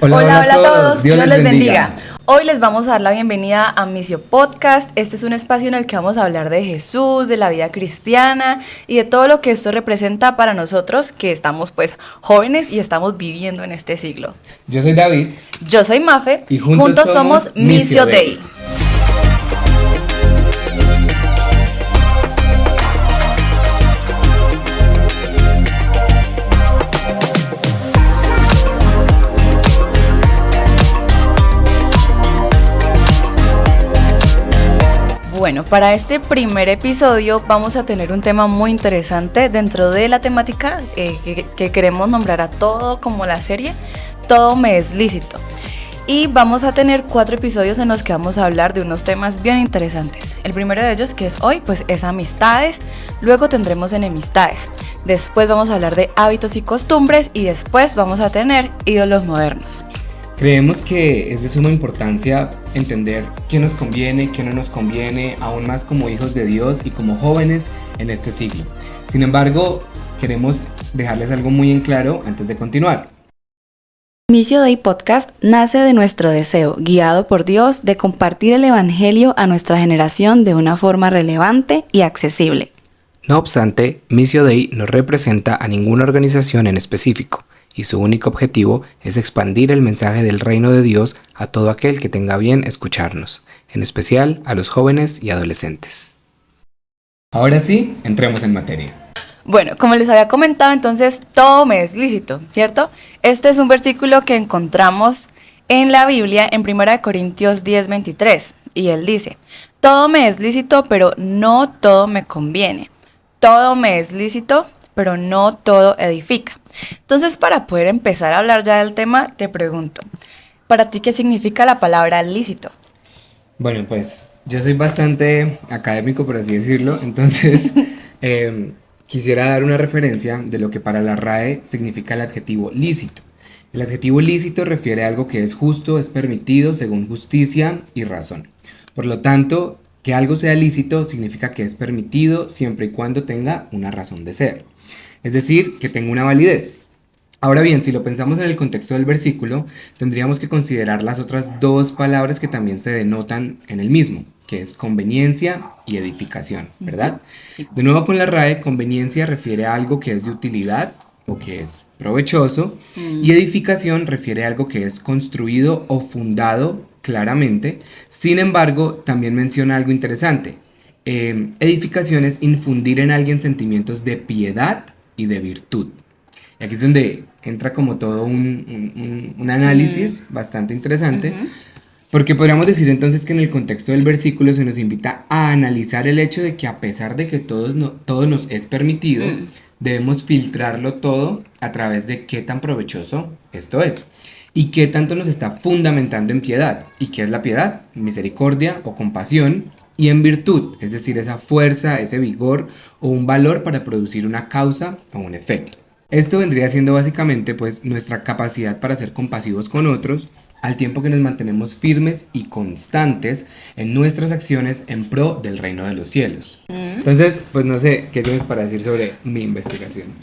Hola a todos, Dios les bendiga. Hoy les vamos a dar la bienvenida a Misio Podcast. Este es un espacio en el que vamos a hablar de Jesús, de la vida cristiana y de todo lo que esto representa para nosotros que estamos pues jóvenes y estamos viviendo en este siglo. Yo soy David. Yo soy Mafe y juntos somos Misio Day. Bueno, para este primer episodio vamos a tener un tema muy interesante dentro de la temática que queremos nombrar a todo como la serie, Todo me es lícito. Y vamos a tener 4 episodios en los que vamos a hablar de unos temas bien interesantes. El primero de ellos, que es hoy, pues es amistades, luego tendremos enemistades, después vamos a hablar de hábitos y costumbres y después vamos a tener ídolos modernos. Creemos que es de suma importancia entender qué nos conviene, qué no nos conviene, aún más como hijos de Dios y como jóvenes en este siglo. Sin embargo, queremos dejarles algo muy en claro antes de continuar. Misio Day Podcast nace de nuestro deseo, guiado por Dios, de compartir el Evangelio a nuestra generación de una forma relevante y accesible. No obstante, Misio Day no representa a ninguna organización en específico, y su único objetivo es expandir el mensaje del reino de Dios a todo aquel que tenga bien escucharnos, en especial a los jóvenes y adolescentes. Ahora sí, entremos en materia. Bueno, como les había comentado, entonces todo me es lícito, ¿cierto? Este es un versículo que encontramos en la Biblia en 1 Corintios 10:23 y él dice: todo me es lícito, pero no todo me conviene. Todo me es lícito, pero no todo edifica. Entonces, para poder empezar a hablar ya del tema, te pregunto, ¿para ti qué significa la palabra lícito? Bueno, pues yo soy bastante académico, por así decirlo, entonces quisiera dar una referencia de lo que para la RAE significa el adjetivo lícito. El adjetivo lícito refiere a algo que es justo, es permitido según justicia y razón. Por lo tanto, que algo sea lícito significa que es permitido siempre y cuando tenga una razón de ser. Es decir, que tenga una validez. Ahora bien, si lo pensamos en el contexto del versículo, tendríamos que considerar las otras 2 palabras que también se denotan en el mismo, que es conveniencia y edificación, ¿verdad? Sí. De nuevo con la RAE, conveniencia refiere a algo que es de utilidad o que es provechoso, y edificación refiere a algo que es construido o fundado claramente. Sin embargo, también menciona algo interesante. Edificación es infundir en alguien sentimientos de piedad y de virtud. Y aquí es donde entra como todo un análisis bastante interesante, porque podríamos decir entonces que en el contexto del versículo se nos invita a analizar el hecho de que a pesar de que todo nos es permitido, debemos filtrarlo todo a través de qué tan provechoso esto es y qué tanto nos está fundamentando en piedad. ¿Y qué es la piedad? Misericordia o compasión, y en virtud, es decir, esa fuerza, ese vigor o un valor para producir una causa o un efecto. Esto vendría siendo básicamente pues nuestra capacidad para ser compasivos con otros, al tiempo que nos mantenemos firmes y constantes en nuestras acciones en pro del reino de los cielos. Entonces, pues no sé, ¿qué tienes para decir sobre mi investigación?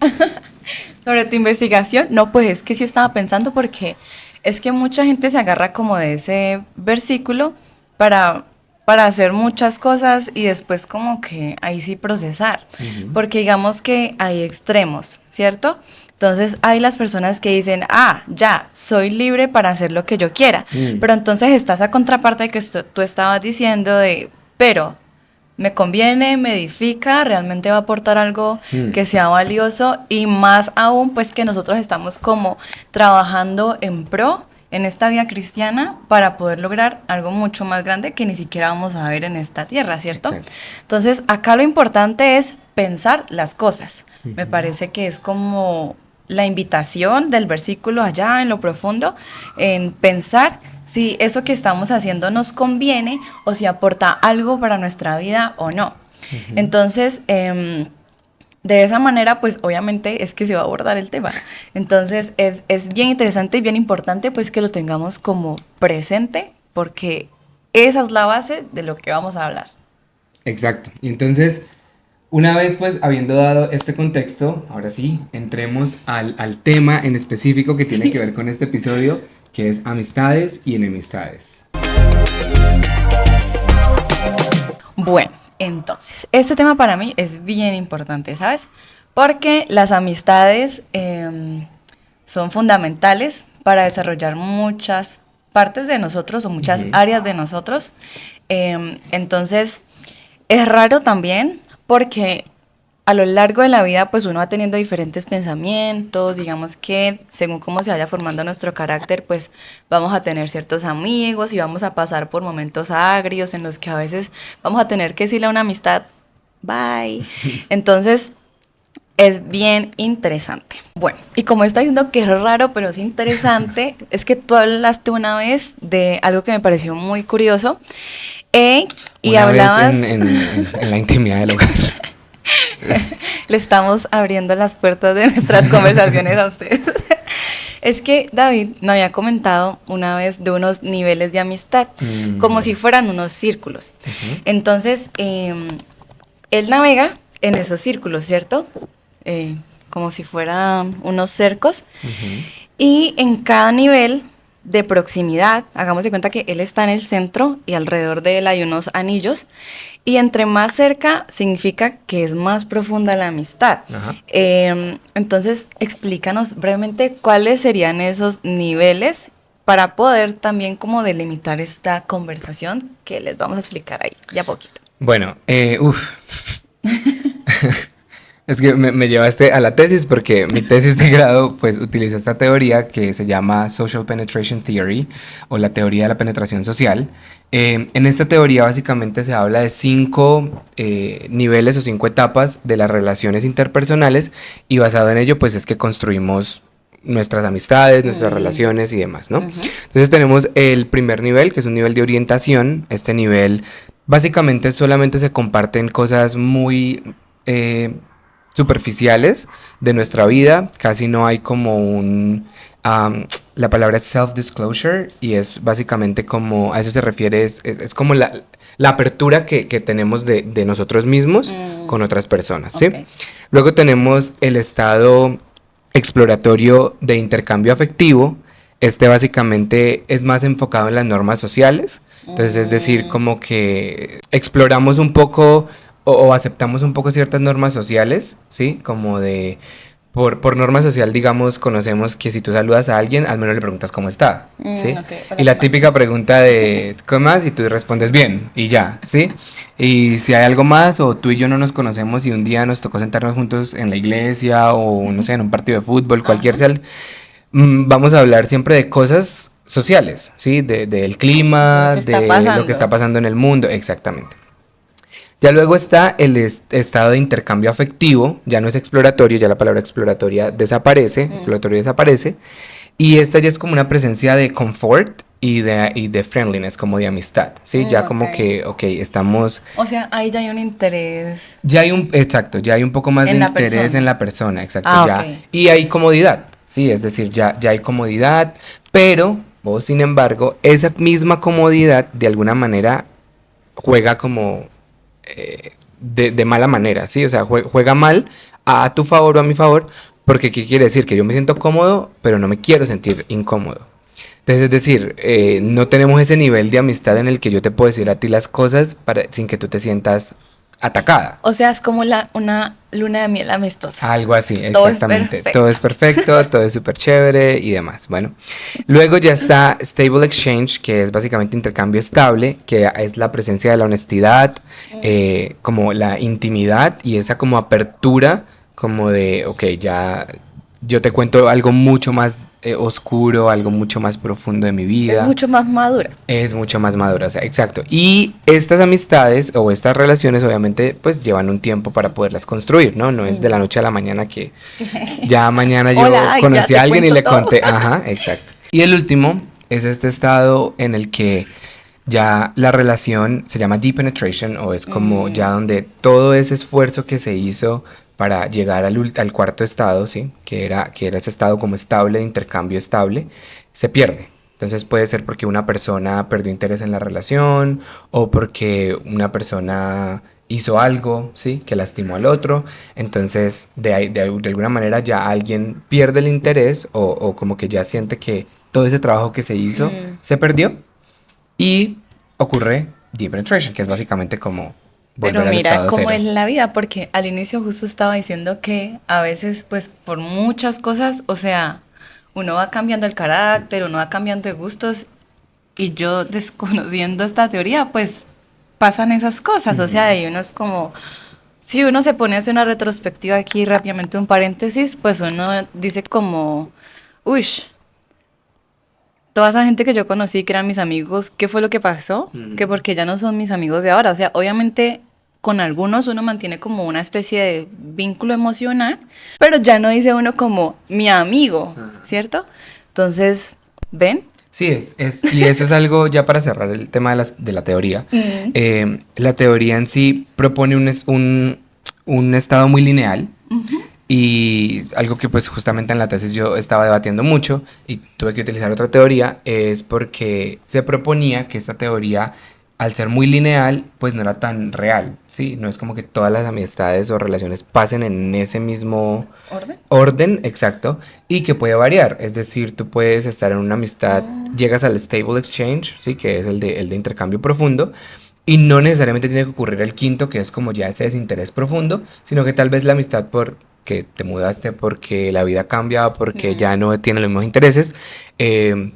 ¿Sobre tu investigación? No, pues es que sí estaba pensando, porque es que mucha gente se agarra como de ese versículo para hacer muchas cosas y después como que ahí sí procesar, porque digamos que hay extremos, ¿cierto? Entonces hay las personas que dicen, ya, soy libre para hacer lo que yo quiera, pero entonces está esa contraparte que tú estabas diciendo de, pero me conviene, me edifica, realmente va a aportar algo que sea valioso, y más aún pues que nosotros estamos como trabajando en pro en esta vida cristiana para poder lograr algo mucho más grande que ni siquiera vamos a ver en esta tierra, ¿cierto? Exacto. Entonces, acá lo importante es pensar las cosas. Me parece que es como la invitación del versículo allá en lo profundo, en pensar si eso que estamos haciendo nos conviene o si aporta algo para nuestra vida o no. Entonces, de esa manera, pues obviamente es que se va a abordar el tema. Entonces es bien interesante y bien importante pues que lo tengamos como presente, porque esa es la base de lo que vamos a hablar. Exacto. Y entonces, una vez pues habiendo dado este contexto, ahora sí, entremos al tema en específico que tiene que ver con este episodio, que es amistades y enemistades. Bueno, entonces, este tema para mí es bien importante, ¿sabes? Porque las amistades son fundamentales para desarrollar muchas partes de nosotros o muchas áreas de nosotros. Entonces, es raro también porque a lo largo de la vida, pues uno va teniendo diferentes pensamientos, digamos que según cómo se vaya formando nuestro carácter, pues vamos a tener ciertos amigos y vamos a pasar por momentos agrios en los que a veces vamos a tener que decirle a una amistad, bye. Entonces, es bien interesante. Bueno, y como está diciendo que es raro, pero es interesante, es que tú hablaste una vez de algo que me pareció muy curioso, y Una hablabas... vez en la intimidad del hogar. Le estamos abriendo las puertas de nuestras conversaciones a ustedes. Es que David me había comentado una vez de unos niveles de amistad, como si fueran unos círculos. Entonces, él navega en esos círculos, ¿cierto? Como si fueran unos cercos. Y en cada nivel de proximidad, hagamos de cuenta que él está en el centro y alrededor de él hay unos anillos, y entre más cerca significa que es más profunda la amistad. Entonces, explícanos brevemente cuáles serían esos niveles para poder también como delimitar esta conversación que les vamos a explicar ahí, ya poquito. Bueno, es que me llevaste a la tesis porque mi tesis de grado pues utiliza esta teoría que se llama Social Penetration Theory o la teoría de la penetración social. En esta teoría básicamente se habla de 5 niveles o 5 etapas de las relaciones interpersonales y basado en ello pues es que construimos nuestras amistades, nuestras relaciones y demás, ¿no? Entonces tenemos el primer nivel, que es un nivel de orientación. Este nivel básicamente solamente se comparten cosas muy superficiales de nuestra vida, casi no hay como la palabra es self-disclosure y es básicamente como, a eso se refiere, es como la apertura que tenemos de nosotros mismos con otras personas, ¿sí? Ok. Luego tenemos el estado exploratorio de intercambio afectivo. Este básicamente es más enfocado en las normas sociales, entonces es decir, como que exploramos un poco o aceptamos un poco ciertas normas sociales, ¿sí? Como de, por norma social, digamos, conocemos que si tú saludas a alguien, al menos le preguntas cómo está, ¿sí? Okay. Hola, Y la ¿cómo típica pregunta de, ¿cómo más? Y tú respondes bien, y ya, ¿sí? Y si hay algo más, o tú y yo no nos conocemos y un día nos tocó sentarnos juntos en la iglesia, o no sé, en un partido de fútbol, cualquier sea, vamos a hablar siempre de cosas sociales, ¿sí? Del clima, de lo que está pasando en el mundo, exactamente. Ya luego está el estado de intercambio afectivo, ya no es exploratorio, ya la palabra exploratoria desaparece, y esta ya es como una presencia de confort y de friendliness, como de amistad, ¿sí? Ya como que, estamos... O sea, ahí ya hay un interés. Ya hay un poco más de interés persona. en la persona, exacto, ya. Ok. Y hay comodidad, ¿sí? Es decir, ya hay comodidad, pero, sin embargo, esa misma comodidad de alguna manera juega como... de mala manera, ¿sí? O sea, juega mal a tu favor o a mi favor, porque ¿qué quiere decir? Que yo me siento cómodo, pero no me quiero sentir incómodo. Entonces, es decir, no tenemos ese nivel de amistad en el que yo te puedo decir a ti las cosas sin que tú te sientas atacada. O sea, es como una luna de miel amistosa. Algo así, Todo exactamente. es perfecto. Todo es perfecto, todo es súper chévere y demás. Bueno, luego ya está Stable Exchange, que es básicamente intercambio estable, que es la presencia de la honestidad, como la intimidad y esa como apertura, como de, ya yo te cuento algo mucho más oscuro, algo mucho más profundo de mi vida. Es mucho más madura. Es mucho más madura, o sea, exacto. Y estas amistades o estas relaciones obviamente pues llevan un tiempo para poderlas construir, ¿no? No es de la noche a la mañana que ya mañana yo Hola, conocí ya a te alguien y le cuento todo. conté. Ajá, exacto. Y el último es este estado en el que ya la relación se llama deep penetration o es como ya donde todo ese esfuerzo que se hizo para llegar al cuarto estado, ¿sí? Que era ese estado como estable, de intercambio estable, se pierde. Entonces puede ser porque una persona perdió interés en la relación o porque una persona hizo algo, ¿sí? Que lastimó al otro. Entonces de alguna manera ya alguien pierde el interés o como que ya siente que todo ese trabajo que se hizo se perdió y ocurre deep penetration, que es básicamente como volver Pero al mira estado cómo cero. es la vida, porque al inicio justo estaba diciendo que a veces, pues, por muchas cosas, o sea, uno va cambiando el carácter, uno va cambiando de gustos, y yo desconociendo esta teoría, pues, pasan esas cosas, o sea, y uno es como, si uno se pone a hacer una retrospectiva aquí rápidamente, un paréntesis, pues uno dice como, uy, toda esa gente que yo conocí, que eran mis amigos, ¿qué fue lo que pasó? Que porque ya no son mis amigos de ahora. O sea, obviamente con algunos uno mantiene como una especie de vínculo emocional, pero ya no dice uno como mi amigo, ¿cierto? Entonces, ¿ven? Sí, y eso es algo ya para cerrar el tema de la teoría. La teoría en sí propone un estado muy lineal y algo que pues justamente en la tesis yo estaba debatiendo mucho y tuve que utilizar otra teoría es porque se proponía que esta teoría al ser muy lineal pues no era tan real, ¿sí? No es como que todas las amistades o relaciones pasen en ese mismo ¿Orden? orden, exacto, y que puede variar. Es decir, tú puedes estar en una amistad, llegas al stable exchange, ¿sí? Que es el de intercambio profundo, y no necesariamente tiene que ocurrir el quinto, que es como ya ese desinterés profundo, sino que tal vez la amistad porque te mudaste, porque la vida cambia, porque ya no tiene los mismos intereses,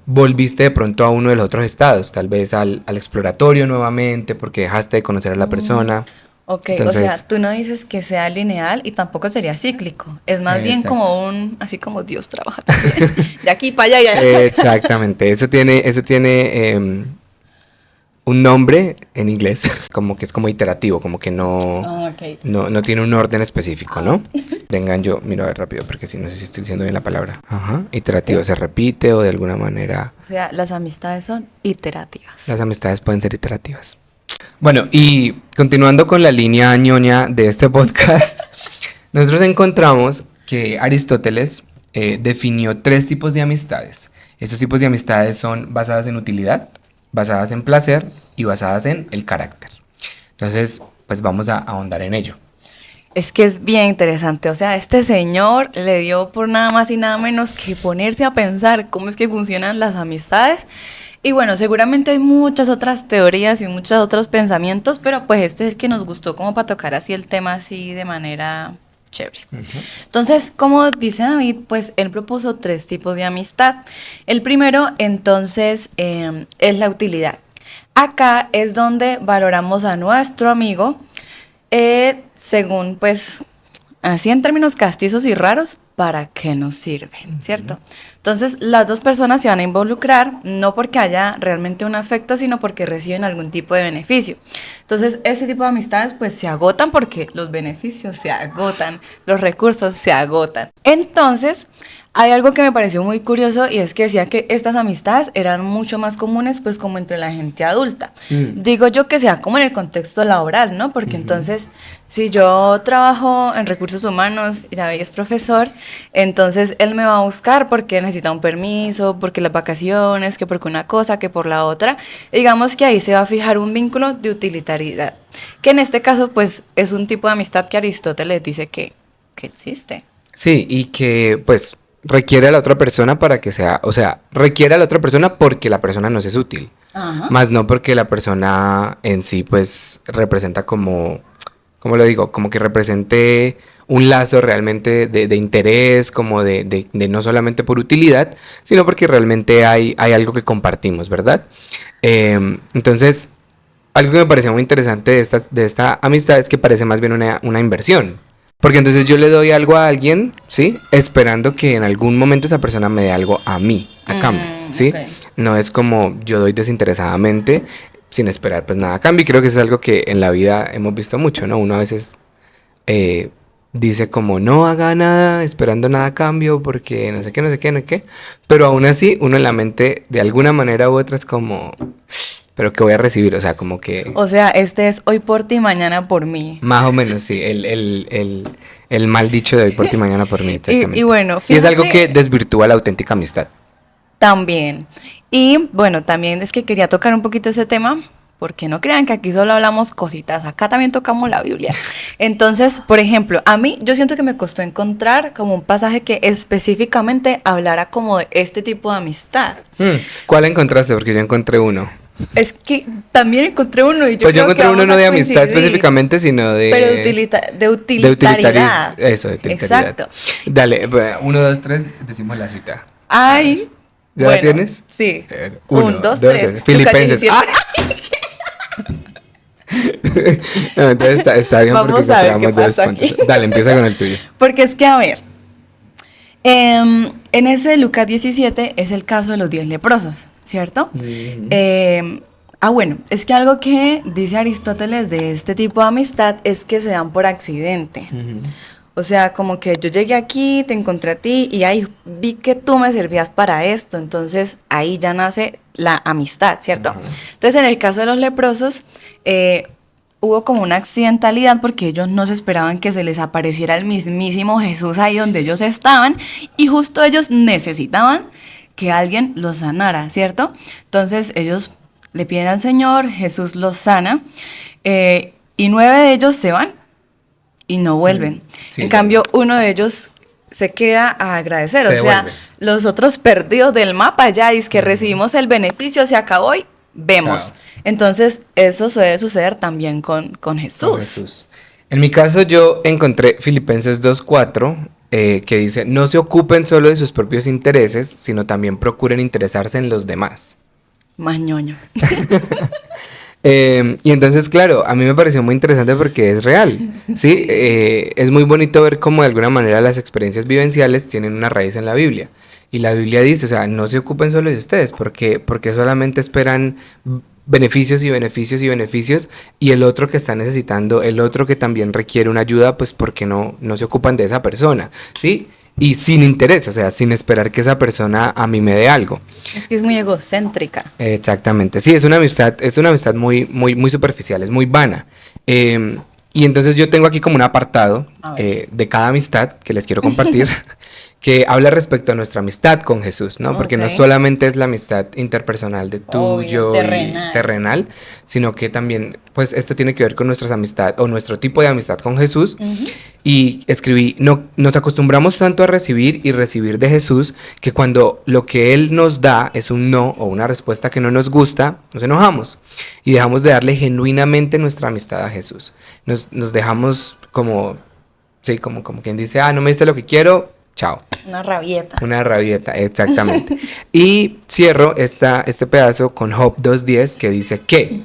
volviste de pronto a uno de los otros estados, tal vez al exploratorio nuevamente, porque dejaste de conocer a la persona. Ok, o sea, Entonces, tú no dices que sea lineal y tampoco sería cíclico. Es más bien exacto. como así como Dios trabaja también. De aquí para allá y allá. Exactamente, eso tiene un nombre en inglés, como que es como iterativo, como que Ah, ok. no tiene un orden específico, ¿no? Vengan, yo miro a ver rápido porque si no sé si estoy diciendo bien la palabra. Ajá, iterativo, ¿Sí? se repite o de alguna manera O sea, las amistades son iterativas. las amistades pueden ser iterativas. Bueno, y continuando con la línea ñoña de este podcast, nosotros encontramos que Aristóteles definió 3 tipos de amistades. Estos tipos de amistades son basadas en utilidad, basadas en placer y basadas en el carácter. Entonces, pues vamos a ahondar en ello. Es que es bien interesante, o sea, este señor le dio por nada más y nada menos que ponerse a pensar cómo es que funcionan las amistades. Y bueno, seguramente hay muchas otras teorías y muchos otros pensamientos, pero pues este es el que nos gustó como para tocar así el tema así de manera chévere. Entonces, como dice David, pues él propuso 3 tipos de amistad. El primero, entonces, es la utilidad. Acá es donde valoramos a nuestro amigo según, pues, así en términos castizos y raros, ¿para qué nos sirve? ¿Cierto? Entonces, las dos personas se van a involucrar, no porque haya realmente un afecto, sino porque reciben algún tipo de beneficio. Entonces, ese tipo de amistades, pues, se agotan porque los beneficios se agotan, los recursos se agotan. Entonces, hay algo que me pareció muy curioso y es que decía que estas amistades eran mucho más comunes pues como entre la gente adulta. Digo yo que sea como en el contexto laboral, ¿no? Porque entonces si yo trabajo en recursos humanos y David es profesor, entonces él me va a buscar porque necesita un permiso, porque las vacaciones, que porque una cosa, que por la otra. Y digamos que ahí se va a fijar un vínculo de utilitariedad, que en este caso pues es un tipo de amistad que Aristóteles dice que existe. Sí, y que pues requiere a la otra persona para que sea, o sea, requiere a la otra persona porque la persona nos es útil, Ajá. más no porque la persona en sí pues representa como, ¿cómo lo digo? Como que represente un lazo realmente de interés, como de no solamente por utilidad, sino porque realmente hay algo que compartimos, ¿verdad? Entonces, algo que me pareció muy interesante de esta amistad es que parece más bien una inversión. Porque entonces yo le doy algo a alguien, ¿sí? Esperando que en algún momento esa persona me dé algo a mí, a cambio, ¿sí? Ok. No es como yo doy desinteresadamente sin esperar pues nada a cambio. Y creo que eso es algo que en la vida hemos visto mucho, ¿no? Uno a veces dice como no haga nada esperando nada a cambio porque no sé qué, no sé qué, no sé qué. Pero aún así uno en la mente de alguna manera u otra es como, pero ¿qué voy a recibir? O sea, como que... O sea, este es hoy por ti, mañana por mí. Más o menos, sí, el mal dicho de hoy por ti, mañana por mí, exactamente. Y bueno, Y es algo fíjate que desvirtúa la auténtica amistad. también. Y bueno, también es que quería tocar un poquito ese tema porque no crean que aquí solo hablamos cositas, acá también tocamos la Biblia. Entonces, por ejemplo, a mí yo siento que me costó encontrar como un pasaje que específicamente hablara como de este tipo de amistad. ¿Cuál encontraste? Porque yo encontré uno. Es que también encontré uno y yo Pues yo creo que encontré uno vamos no a de amistad coincidir. específicamente, sino de... Pero de utilitariedad. Eso, de utilitariedad. Exacto. Dale, 1, 2, 3, decimos la cita. Ay. ¿Ya la tienes? Sí. 1, 1, 2, 2, 3. Filipenses. No, entonces está bien Vamos porque a ver encontramos qué dos pasa puntos. aquí. Dale, empieza con el tuyo. Porque es que, a ver, en ese de Lucas 17 es el caso de los 10 leprosos, ¿cierto? Bueno, es que algo que dice Aristóteles de este tipo de amistad es que se dan por accidente. O sea, como que yo llegué aquí, te encontré a ti y ahí vi que tú me servías para esto. Entonces ahí ya nace la amistad, ¿cierto? Entonces en el caso de los leprosos, hubo como una accidentalidad porque ellos no se esperaban que se les apareciera el mismísimo Jesús ahí donde ellos estaban y justo ellos necesitaban que alguien los sanara, ¿cierto? Entonces ellos le piden al Señor, Jesús los sana y 9 de ellos se van y no vuelven. Sí, en cambio, uno de ellos se queda a agradecer. Se o sea, devuelve. los otros perdidos del mapa ya es que recibimos el beneficio, se acabó y vemos. Chao. Entonces, eso suele suceder también con Jesús. Con Jesús. En mi caso, yo encontré Filipenses 2:4, que dice: no se ocupen solo de sus propios intereses, sino también procuren interesarse en los demás. Más ñoño. Y entonces, claro, a mí me pareció muy interesante porque es real, ¿sí? Es muy bonito ver cómo de alguna manera las experiencias vivenciales tienen una raíz en la Biblia. Y la Biblia dice, o sea, no se ocupen solo de ustedes, porque solamente esperan beneficios y beneficios y beneficios, y el otro que está necesitando, el otro que también requiere una ayuda, pues porque no se ocupan de esa persona, ¿sí? Y sin interés, o sea, sin esperar que esa persona a mí me dé algo. Es que es muy egocéntrica. Exactamente, sí, es una amistad muy, muy, muy superficial, es muy vana. Y entonces yo tengo aquí como un apartado de cada amistad que les quiero compartir, que habla respecto a nuestra amistad con Jesús, ¿no? Porque no Ok. solamente es la amistad interpersonal de tú, Obvio, yo terrenal. y terrenal, sino que también, pues esto tiene que ver con nuestras amistades o nuestro tipo de amistad con Jesús. Y escribí, nos acostumbramos tanto a recibir y recibir de Jesús que cuando lo que Él nos da es un no o una respuesta que no nos gusta, nos enojamos y dejamos de darle genuinamente nuestra amistad a Jesús. Nos dejamos como, sí, como quien dice, no me diste lo que quiero, chao. Una rabieta. Una rabieta, exactamente. Y cierro este pedazo con Job 2:10 que dice que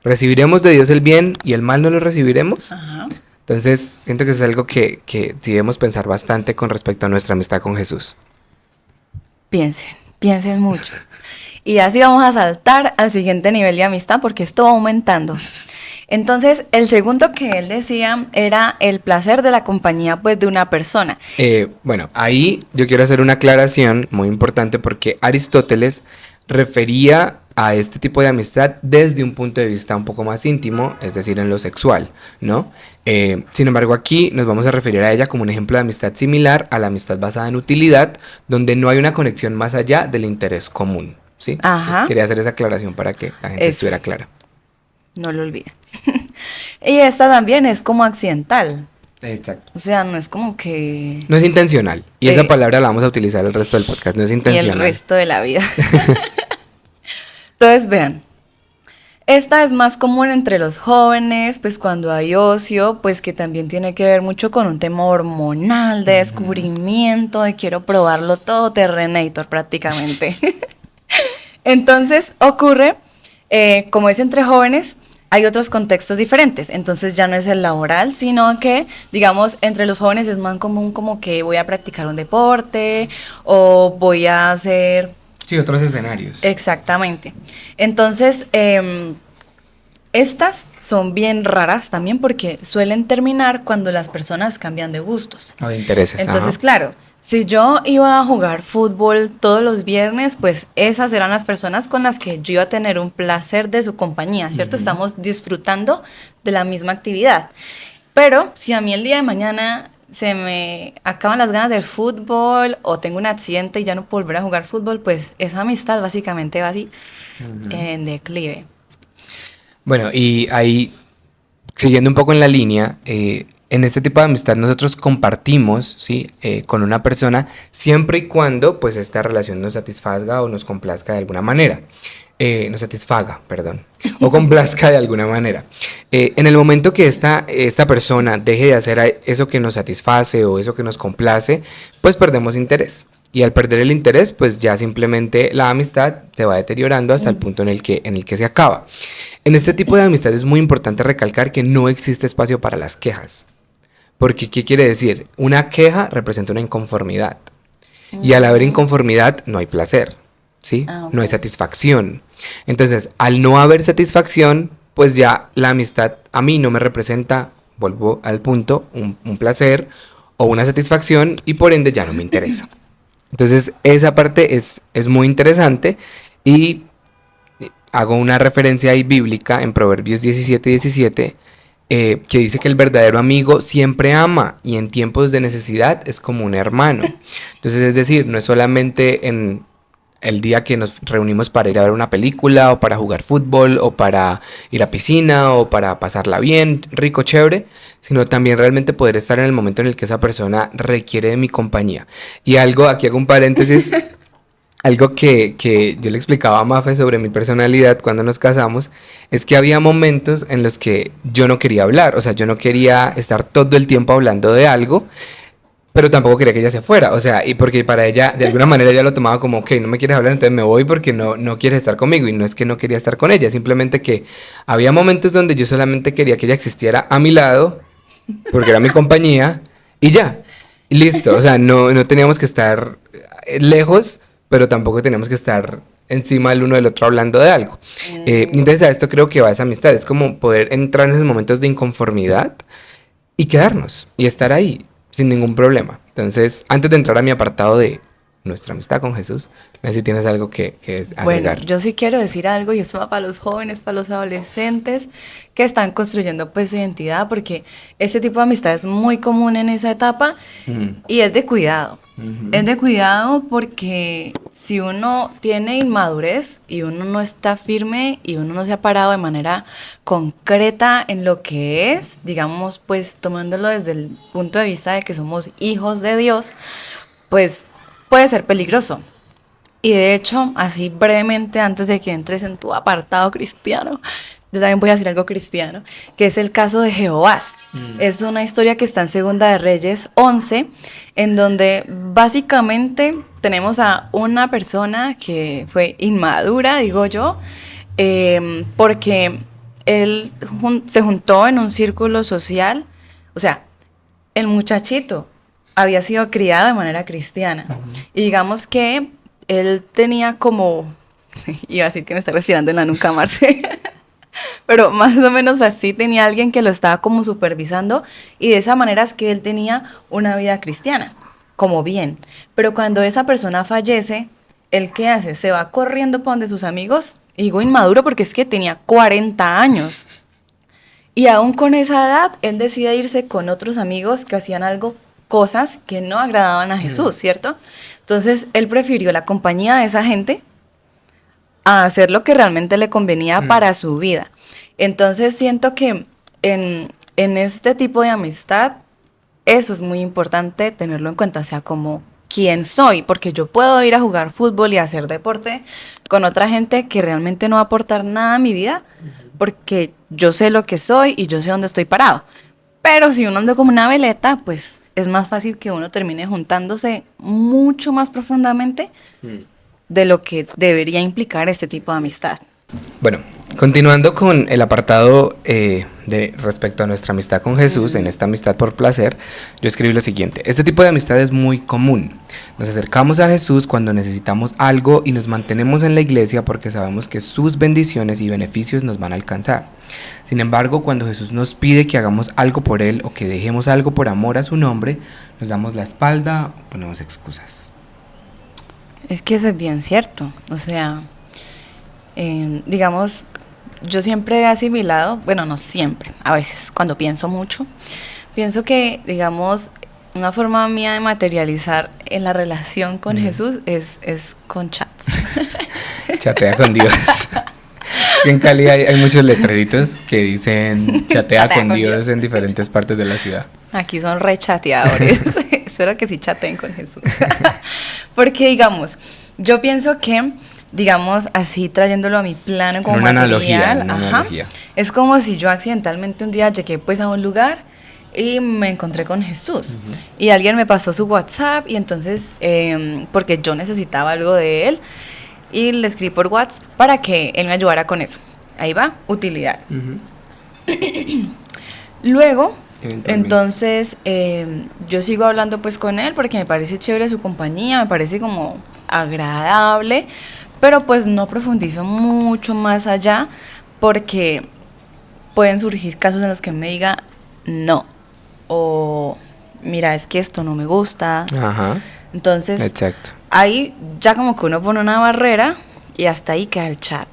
recibiremos de Dios el bien y el mal no lo recibiremos. Ajá. Entonces, siento que es algo que sí debemos pensar bastante con respecto a nuestra amistad con Jesús. Piensen mucho. Y así vamos a saltar al siguiente nivel de amistad porque esto va aumentando. Entonces, el segundo que él decía era el placer de la compañía, pues, de una persona. Bueno, ahí yo quiero hacer una aclaración muy importante porque Aristóteles refería a este tipo de amistad desde un punto de vista un poco más íntimo, es decir, en lo sexual, ¿no? Sin embargo, aquí nos vamos a referir a ella como un ejemplo de amistad similar a la amistad basada en utilidad, donde no hay una conexión más allá del interés común, ¿sí? Ajá. Entonces, quería hacer esa aclaración para que la gente Eso. estuviera clara. No lo olviden. Y esta también es como accidental. Exacto. O sea, no es como que... No es intencional. Y esa palabra la vamos a utilizar el resto del podcast. No es Y el intencional. resto de la vida. Entonces, vean. Esta es más común entre los jóvenes, pues cuando hay ocio, pues que también tiene que ver mucho con un tema hormonal, de descubrimiento, de quiero probarlo todo, Terrenator prácticamente. Entonces ocurre, como es entre jóvenes, hay otros contextos diferentes. Entonces ya no es el laboral, sino que, digamos, entre los jóvenes es más común como que voy a practicar un deporte o voy a hacer... Sí, otros escenarios. Exactamente. Entonces, estas son bien raras también porque suelen terminar cuando las personas cambian de gustos. O de intereses. Entonces, ajá. claro, si yo iba a jugar fútbol todos los viernes, pues esas eran las personas con las que yo iba a tener un placer de su compañía, ¿cierto? Estamos disfrutando de la misma actividad. Pero si a mí el día de mañana se me acaban las ganas del fútbol o tengo un accidente y ya no puedo volver a jugar fútbol, pues esa amistad básicamente va así en declive. Bueno, y ahí, siguiendo un poco en la línea, en este tipo de amistad nosotros compartimos, ¿sí? Con una persona siempre y cuando pues esta relación nos satisfaga o nos complazca de alguna manera. Nos satisfaga, perdón, o complazca de alguna manera. En el momento que esta persona deje de hacer eso que nos satisface o eso que nos complace, pues perdemos interés. Y al perder el interés, pues ya simplemente la amistad se va deteriorando hasta el punto en el que se acaba. En este tipo de amistad es muy importante recalcar que no existe espacio para las quejas. Porque, ¿qué quiere decir? Una queja representa una inconformidad. Y al haber inconformidad, no hay placer, ¿sí? Ok. No hay satisfacción. Entonces, al no haber satisfacción, pues ya la amistad a mí no me representa, vuelvo al punto, un placer o una satisfacción y por ende ya no me interesa. Entonces, esa parte es muy interesante y hago una referencia ahí bíblica en Proverbios 17:17, que dice que el verdadero amigo siempre ama y en tiempos de necesidad es como un hermano. Entonces, es decir, no es solamente en el día que nos reunimos para ir a ver una película o para jugar fútbol o para ir a piscina o para pasarla bien, rico, chévere, sino también realmente poder estar en el momento en el que esa persona requiere de mi compañía. Y algo, aquí hago un paréntesis, algo que yo le explicaba a Mafe sobre mi personalidad cuando nos casamos, es que había momentos en los que yo no quería hablar, o sea, yo no quería estar todo el tiempo hablando de algo, pero tampoco quería que ella se fuera, o sea, y porque para ella, de alguna manera ella lo tomaba como, ok, no me quieres hablar, entonces me voy porque no quieres estar conmigo, y no es que no quería estar con ella, simplemente que había momentos donde yo solamente quería que ella existiera a mi lado, porque era mi compañía, y ya, y listo, o sea, no teníamos que estar lejos, pero tampoco teníamos que estar encima del uno del otro hablando de algo. Entonces a esto creo que va esa amistad, es como poder entrar en esos momentos de inconformidad y quedarnos, y estar ahí, sin ningún problema. Entonces, antes de entrar a mi apartado de nuestra amistad con Jesús, no sé si tienes algo que Bueno, agregar. yo sí quiero decir algo y esto va para los jóvenes, para los adolescentes que están construyendo pues su identidad, porque este tipo de amistad es muy común en esa etapa y es de cuidado. Es de cuidado porque si uno tiene inmadurez y uno no está firme y uno no se ha parado de manera concreta en lo que es, digamos, pues tomándolo desde el punto de vista de que somos hijos de Dios, pues puede ser peligroso. Y de hecho, así brevemente, antes de que entres en tu apartado cristiano, yo también voy a decir algo cristiano, que es el caso de Jehová. Es una historia que está en Segunda de Reyes 11, en donde básicamente tenemos a una persona que fue inmadura, digo yo, porque él se juntó en un círculo social, o sea, el muchachito había sido criado de manera cristiana. Y digamos que él tenía como, iba a decir que me está respirando en la nuca, Marce, pero más o menos así tenía alguien que lo estaba como supervisando y de esa manera es que él tenía una vida cristiana, como bien. Pero cuando esa persona fallece, ¿él qué hace? Se va corriendo para donde sus amigos, y digo inmaduro porque es que tenía 40 años. Y aún con esa edad, él decide irse con otros amigos que hacían cosas que no agradaban a Jesús, ¿cierto? Entonces, él prefirió la compañía de esa gente a hacer lo que realmente le convenía para su vida. Entonces, siento que en este tipo de amistad, eso es muy importante tenerlo en cuenta, o sea, como quién soy, porque yo puedo ir a jugar fútbol y hacer deporte con otra gente que realmente no va a aportar nada a mi vida, porque yo sé lo que soy y yo sé dónde estoy parado. Pero si uno anda como una veleta, pues es más fácil que uno termine juntándose mucho más profundamente de lo que debería implicar este tipo de amistad. Bueno, continuando con el apartado de respecto a nuestra amistad con Jesús, en esta amistad por placer, yo escribí lo siguiente: este tipo de amistad es muy común. Nos acercamos a Jesús cuando necesitamos algo y nos mantenemos en la iglesia porque sabemos que sus bendiciones y beneficios nos van a alcanzar. Sin embargo, cuando Jesús nos pide que hagamos algo por Él o que dejemos algo por amor a su nombre, nos damos la espalda o ponemos excusas. Es que eso es bien cierto, o sea, digamos, yo siempre he asimilado, bueno, no siempre, a veces cuando pienso mucho, pienso que, digamos, una forma mía de materializar en la relación con Jesús es con chats. Chatea con Dios. En Cali hay muchos letreritos que dicen chatea Chatea con con Dios Dios. en diferentes partes de la ciudad. Aquí son rechateadores. Espero que sí chateen con Jesús. Porque, digamos, yo pienso que, digamos, así trayéndolo a mi plano como Una material, analogía, una ajá, analogía. es como si yo accidentalmente un día llegué pues a un lugar y me encontré con Jesús. Y alguien me pasó su WhatsApp y entonces, porque yo necesitaba algo de él, y le escribí por WhatsApp para que él me ayudara con eso. Ahí va, utilidad. Luego, Eventualmente. entonces, yo sigo hablando pues con él porque me parece chévere su compañía, me parece como agradable, pero pues no profundizo mucho más allá porque pueden surgir casos en los que él me diga no, o mira, es que esto no me gusta. Ajá, Entonces, exacto. ahí ya como que uno pone una barrera y hasta ahí queda el chat.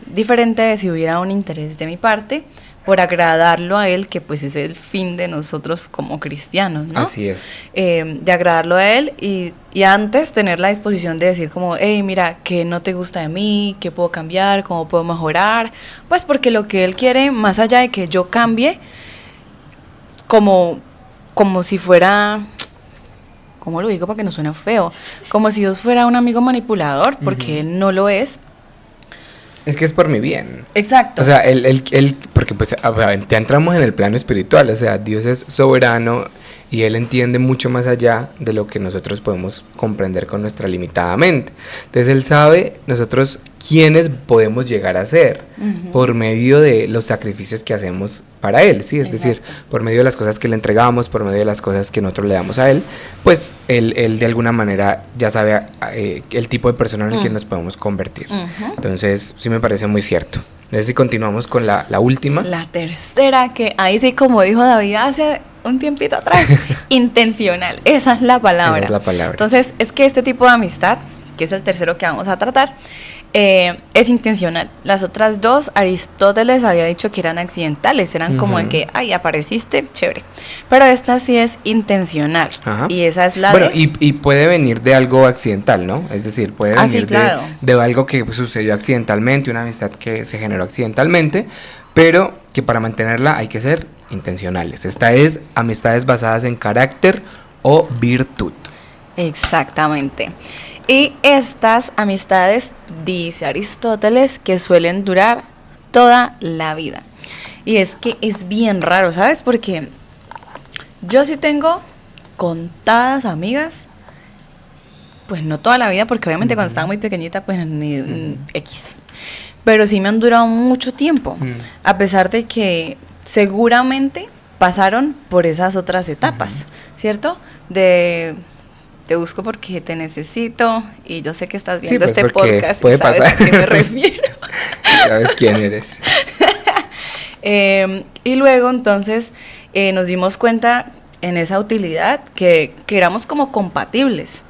Diferente de si hubiera un interés de mi parte por agradarlo a él, que pues es el fin de nosotros como cristianos, ¿no? Así es. De agradarlo a él y antes tener la disposición de decir como, hey, mira, ¿qué no te gusta de mí? ¿Qué puedo cambiar? ¿Cómo puedo mejorar? Pues porque lo que él quiere, más allá de que yo cambie, como si fuera... ¿Cómo lo digo para que no suene feo? Como si Dios fuera un amigo manipulador, porque él no lo es. Es que es por mi bien. Exacto. O sea, porque pues ya entramos en el plano espiritual, o sea, Dios es soberano y Él entiende mucho más allá de lo que nosotros podemos comprender con nuestra limitada mente. Entonces Él sabe nosotros quiénes podemos llegar a ser por medio de los sacrificios que hacemos para Él, ¿sí? Es decir, por medio de las cosas que le entregamos, por medio de las cosas que nosotros le damos a Él, pues Él de alguna manera ya sabe el tipo de persona en el que nos podemos convertir. Entonces, sí me parece muy cierto. Entonces, si continuamos con la última. La tercera, que ahí sí, como dijo David hace un tiempito atrás, intencional. Esa es la palabra. Esa es la palabra. Entonces, es que este tipo de amistad, que es el tercero que vamos a tratar, es intencional. Las otras dos, Aristóteles había dicho que eran accidentales, eran como de que, ay, apareciste, chévere. Pero esta sí es intencional. Ajá. Y esa es la bueno, de... y puede venir de algo accidental, ¿no? Es decir, puede Ah, sí, venir claro. de algo que sucedió accidentalmente, una amistad que se generó accidentalmente, pero que para mantenerla hay que ser intencionales. Esta es amistades basadas en carácter o virtud. Exactamente. Y estas amistades, dice Aristóteles, que suelen durar toda la vida. Y es que es bien raro, ¿sabes? Porque yo sí tengo contadas amigas, pues no toda la vida, porque obviamente cuando estaba muy pequeñita, pues ni X. Pero sí me han durado mucho tiempo, a pesar de que seguramente pasaron por esas otras etapas, ¿cierto? Te busco porque te necesito y yo sé que estás viendo pues, este porque podcast puede y sabes pasar. a qué me refiero. ¿Sabes quién eres? Y luego entonces nos dimos cuenta en esa utilidad que éramos como compatibles.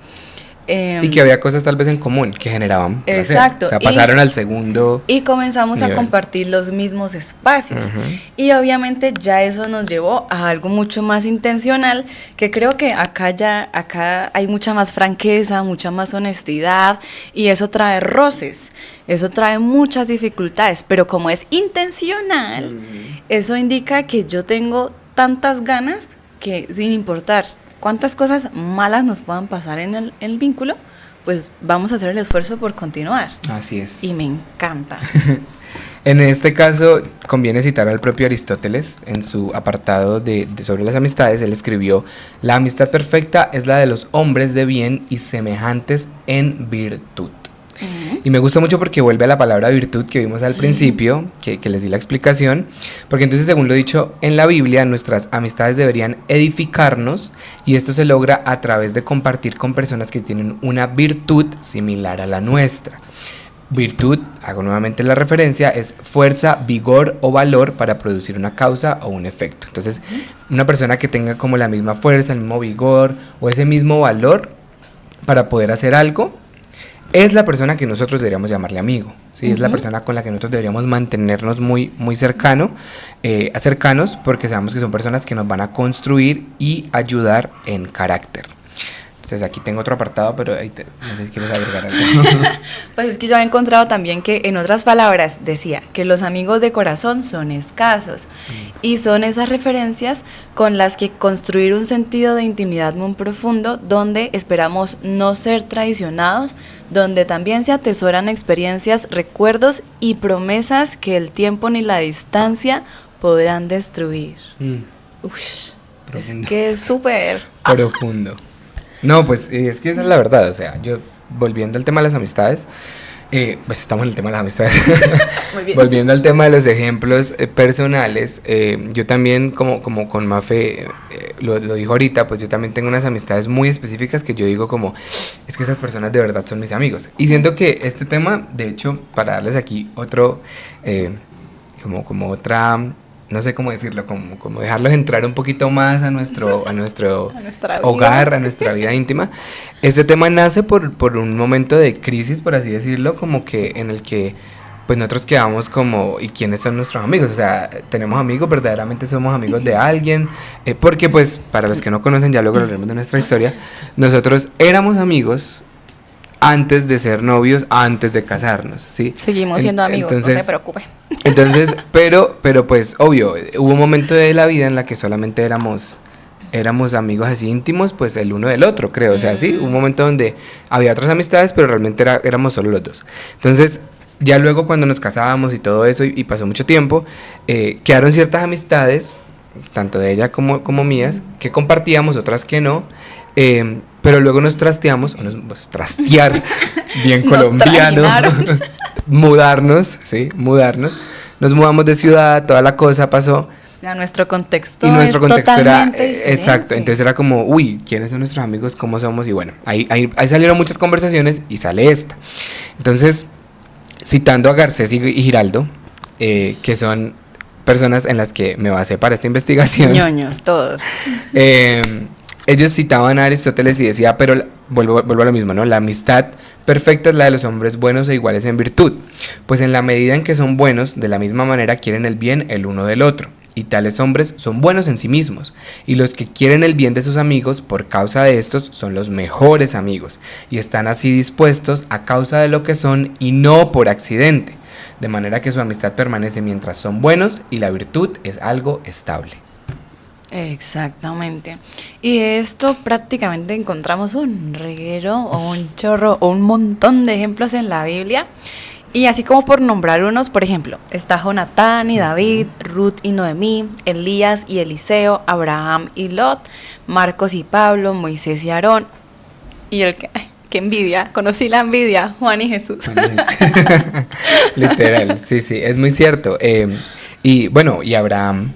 Y que había cosas tal vez en común que generaban placer. Exacto. O sea, pasaron al segundo. Y comenzamos nivel. a compartir los mismos espacios. Y obviamente ya eso nos llevó a algo mucho más intencional, que creo que acá hay mucha más franqueza, mucha más honestidad, y eso trae roces, eso trae muchas dificultades, pero como es intencional, eso indica que yo tengo tantas ganas que sin importar cuántas cosas malas nos puedan pasar en el vínculo, pues vamos a hacer el esfuerzo por continuar. Así es. Y me encanta. En este caso, conviene citar al propio Aristóteles en su apartado sobre las amistades. Él escribió: la amistad perfecta es la de los hombres de bien y semejantes en virtud. Y me gusta mucho porque vuelve a la palabra virtud que vimos al principio, que les di la explicación, porque entonces, según lo dicho en la Biblia, nuestras amistades deberían edificarnos, y esto se logra a través de compartir con personas que tienen una virtud similar a la nuestra. Virtud, hago nuevamente la referencia, es fuerza, vigor o valor para producir una causa o un efecto. Entonces, una persona que tenga como la misma fuerza, el mismo vigor o ese mismo valor para poder hacer algo, es la persona que nosotros deberíamos llamarle amigo, ¿sí? Es la persona con la que nosotros deberíamos mantenernos muy, muy cercanos, porque sabemos que son personas que nos van a construir y ayudar en carácter. Entonces aquí tengo otro apartado, pero no sé si quieres agregar algo. Pues es que yo he encontrado también que en otras palabras decía que los amigos de corazón son escasos y son esas referencias con las que construir un sentido de intimidad muy profundo donde esperamos no ser traicionados, donde también se atesoran experiencias, recuerdos y promesas que el tiempo ni la distancia podrán destruir. Uf, es Profundo. que es súper... Profundo. No, pues es que esa es la verdad, o sea, yo volviendo al tema de las amistades, pues estamos en el tema de las amistades. Muy bien. Volviendo al tema de los ejemplos personales, yo también, como con Mafe lo dijo ahorita, pues yo también tengo unas amistades muy específicas que yo digo como, es que esas personas de verdad son mis amigos. Y siento que este tema, de hecho, para darles aquí otro, como otra... no sé cómo decirlo, como dejarlos entrar un poquito más a nuestro A nuestra hogar, vida. a nuestra vida íntima. Este tema nace por un momento de crisis, por así decirlo, como que en el que pues nosotros quedamos como, ¿y quiénes son nuestros amigos? O sea, tenemos amigos, verdaderamente somos amigos de alguien, porque pues para los que no conocen, ya luego hablaremos de nuestra historia, nosotros éramos amigos antes de ser novios, antes de casarnos, ¿sí? Seguimos siendo amigos, no Entonces, se preocupe. entonces, pero pues obvio, hubo un momento de la vida en la que solamente éramos amigos así íntimos, pues el uno del otro, creo, o sea, sí, hubo un momento donde había otras amistades, pero realmente éramos solo los dos. Entonces, ya luego cuando nos casábamos y todo eso, y pasó mucho tiempo, quedaron ciertas amistades, tanto de ella como mías, que compartíamos, otras que no, pero luego nos trasteamos, pues, trastear, bien Nos colombiano, trajinaron. mudarnos, ¿sí? Mudarnos. Nos mudamos de ciudad, toda la cosa pasó. Ya nuestro contexto Y nuestro es contexto era, totalmente diferente. exacto, entonces era como, uy, ¿quiénes son nuestros amigos? ¿Cómo somos? Y bueno, ahí salieron muchas conversaciones y sale esta. Entonces, citando a Garcés y Giraldo, que son personas en las que me basé para esta investigación. Ñoños, todos. Ellos citaban a Aristóteles y decía, pero vuelvo a lo mismo, ¿no? La amistad perfecta es la de los hombres buenos e iguales en virtud, pues en la medida en que son buenos, de la misma manera quieren el bien el uno del otro, y tales hombres son buenos en sí mismos, y los que quieren el bien de sus amigos por causa de estos son los mejores amigos, y están así dispuestos a causa de lo que son y no por accidente, de manera que su amistad permanece mientras son buenos y la virtud es algo estable. Exactamente. Y de esto prácticamente encontramos un reguero o un chorro o un montón de ejemplos en la Biblia. Y así como por nombrar unos, por ejemplo, está Jonatán y David, Ruth y Noemí, Elías y Eliseo, Abraham y Lot, Marcos y Pablo, Moisés y Aarón. Y el que, ay, qué envidia, conocí la envidia, Juan y Jesús. Literal, sí, es muy cierto. Y bueno, y Abraham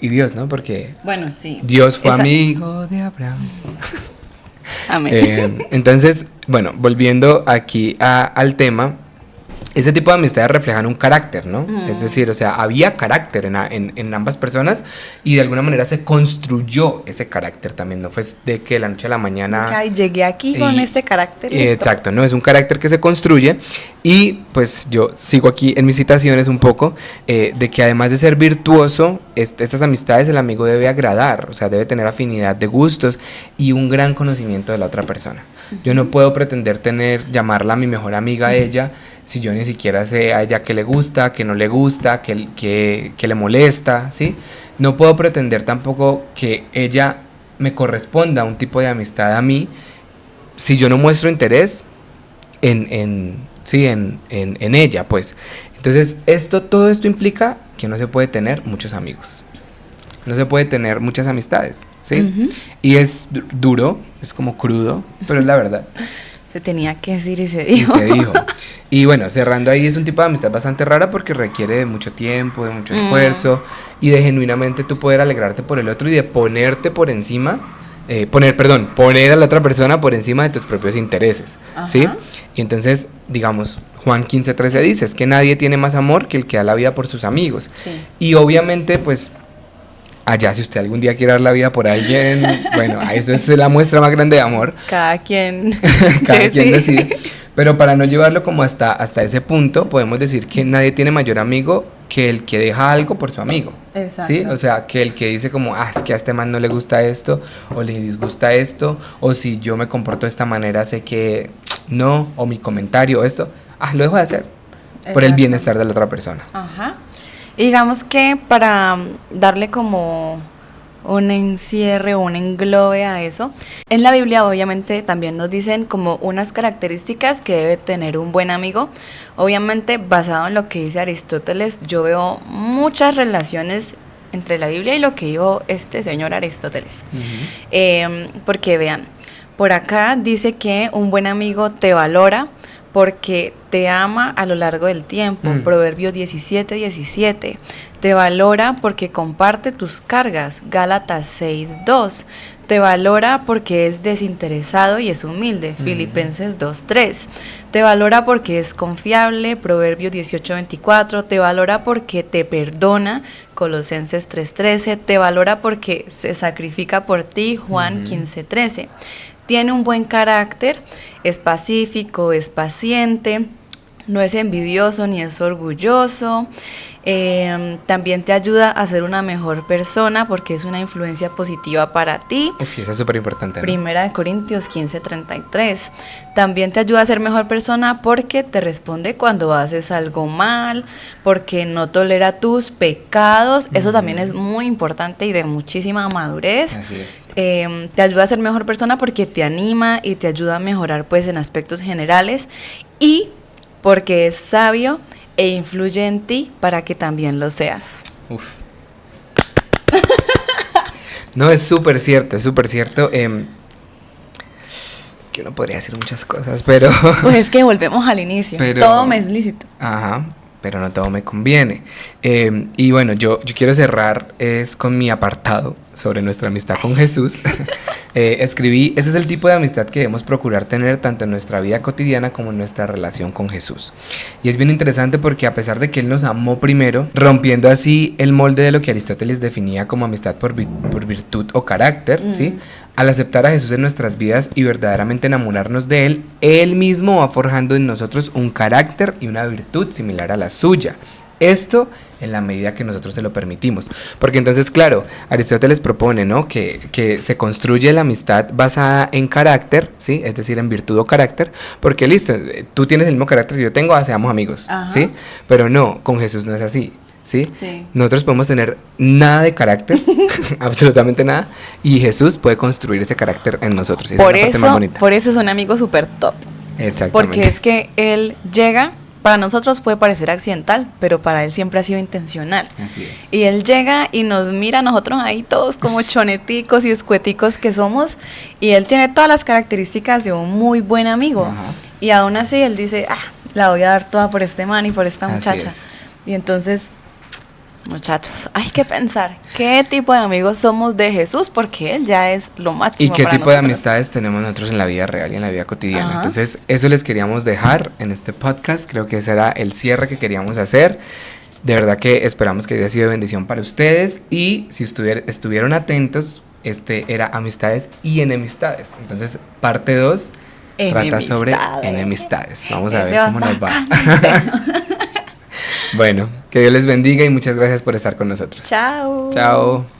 y Dios, ¿no? Porque Bueno, sí. Dios fue amigo de Abraham. Amén. Entonces, bueno, volviendo aquí al tema, ese tipo de amistades reflejan un carácter, ¿no? Es decir, o sea, había carácter en ambas personas y de alguna manera se construyó ese carácter también, no fue de que de la noche a la mañana... Ay, llegué aquí con este carácter. Listo. Exacto, no, es un carácter que se construye y pues yo sigo aquí en mis citaciones un poco de que además de ser virtuoso, estas amistades el amigo debe agradar, o sea, debe tener afinidad de gustos y un gran conocimiento de la otra persona. Yo no puedo pretender llamarla mi mejor amiga a ella si yo ni siquiera sé a ella qué le gusta, qué no le gusta, qué le molesta, ¿sí? No puedo pretender tampoco que ella me corresponda a un tipo de amistad a mí si yo no muestro interés en ella, pues. Entonces, todo esto implica que no se puede tener muchos amigos. No se puede tener muchas amistades, ¿sí? Y es duro, es como crudo, pero es la verdad. Se tenía que decir y se dijo. Y se dijo. Y bueno, cerrando ahí, es un tipo de amistad bastante rara porque requiere de mucho tiempo, de mucho esfuerzo y de genuinamente tú poder alegrarte por el otro y de ponerte por encima, poner a la otra persona por encima de tus propios intereses, ¿sí? Y entonces, digamos, Juan 15:13 dice, es que nadie tiene más amor que el que da la vida por sus amigos. Sí. Y obviamente, pues, allá si usted algún día quiere dar la vida por alguien, bueno, eso es la muestra más grande de amor. Cada quien Cada quien decide. Pero para no llevarlo como hasta ese punto, podemos decir que nadie tiene mayor amigo que el que deja algo por su amigo. Exacto. ¿Sí? O sea, que el que dice como, es que a este man no le gusta esto, o le disgusta esto, o si yo me comporto de esta manera, sé que no, o mi comentario, esto, lo dejo de hacer, por el Exacto. bienestar de la otra persona. Ajá. Y digamos que para darle como un encierre o un englobe a eso, en la Biblia obviamente también nos dicen como unas características que debe tener un buen amigo. Obviamente basado en lo que dice Aristóteles, yo veo muchas relaciones entre la Biblia y lo que dijo este señor Aristóteles. Porque vean, por acá dice que un buen amigo te valora porque te ama a lo largo del tiempo. Proverbios 17:17. Te valora porque comparte tus cargas. Gálatas 6:2. Te valora porque es desinteresado y es humilde. Filipenses 2:3. Te valora porque es confiable. Proverbios 18:24. Te valora porque te perdona. Colosenses 3:13. Te valora porque se sacrifica por ti. Juan 15:13. Tiene un buen carácter, es pacífico, es paciente, no es envidioso ni es orgulloso. También te ayuda a ser una mejor persona porque es una influencia positiva para ti. Uf, eso es súper importante, ¿no? Primera de Corintios 15:33. También te ayuda a ser mejor persona porque te responde cuando haces algo mal, porque no tolera tus pecados. Eso también es muy importante y de muchísima madurez. Así es. Te ayuda a ser mejor persona porque te anima y te ayuda a mejorar pues en aspectos generales y porque es sabio e influye en ti para que también lo seas. Uf. No, es súper cierto, es súper cierto. Es que uno podría decir muchas cosas, pero... Pues es que volvemos al inicio, Pero- todo me es lícito. Ajá, pero no todo me conviene. Y bueno, yo quiero cerrar con mi apartado sobre nuestra amistad con Jesús. Escribí, ese es el tipo de amistad que debemos procurar tener tanto en nuestra vida cotidiana como en nuestra relación con Jesús. Y es bien interesante porque a pesar de que Él nos amó primero, rompiendo así el molde de lo que Aristóteles definía como amistad por virtud o carácter, ¿sí? Al aceptar a Jesús en nuestras vidas y verdaderamente enamorarnos de Él, Él mismo va forjando en nosotros un carácter y una virtud similar a la suya. Esto en la medida que nosotros se lo permitimos. Porque entonces, claro, Aristóteles propone, ¿no?, que se construye la amistad basada en carácter, ¿sí? Es decir, en virtud o carácter. Porque listo, tú tienes el mismo carácter que yo tengo, seamos amigos, Ajá. ¿sí? Pero no, con Jesús no es así, ¿sí? Sí. Nosotros podemos tener nada de carácter, absolutamente nada, y Jesús puede construir ese carácter en nosotros. Y esa Por es la parte más eso, bonita. por eso es un amigo súper top. Exactamente. Porque es que él llega, para nosotros puede parecer accidental, pero para él siempre ha sido intencional. Así es. Y él llega y nos mira a nosotros ahí todos como choneticos y escueticos que somos, y él tiene todas las características de un muy buen amigo. Ajá. Y aún así él dice, la voy a dar toda por este man y por esta Así muchacha. es. Y entonces, muchachos, hay que pensar qué tipo de amigos somos de Jesús, porque él ya es lo máximo ¿Y qué para tipo de nosotros. amistades tenemos nosotros en la vida real y en la vida cotidiana? Ajá. Entonces, eso les queríamos dejar en este podcast. Creo que ese era el cierre que queríamos hacer. De verdad que esperamos que haya sido de bendición para ustedes. Y si estuvieron atentos, era amistades y enemistades. Entonces, parte 2 trata sobre enemistades. Vamos a Ese ver va cómo a nos estar va. Bueno, que Dios les bendiga y muchas gracias por estar con nosotros. Chao. Chao.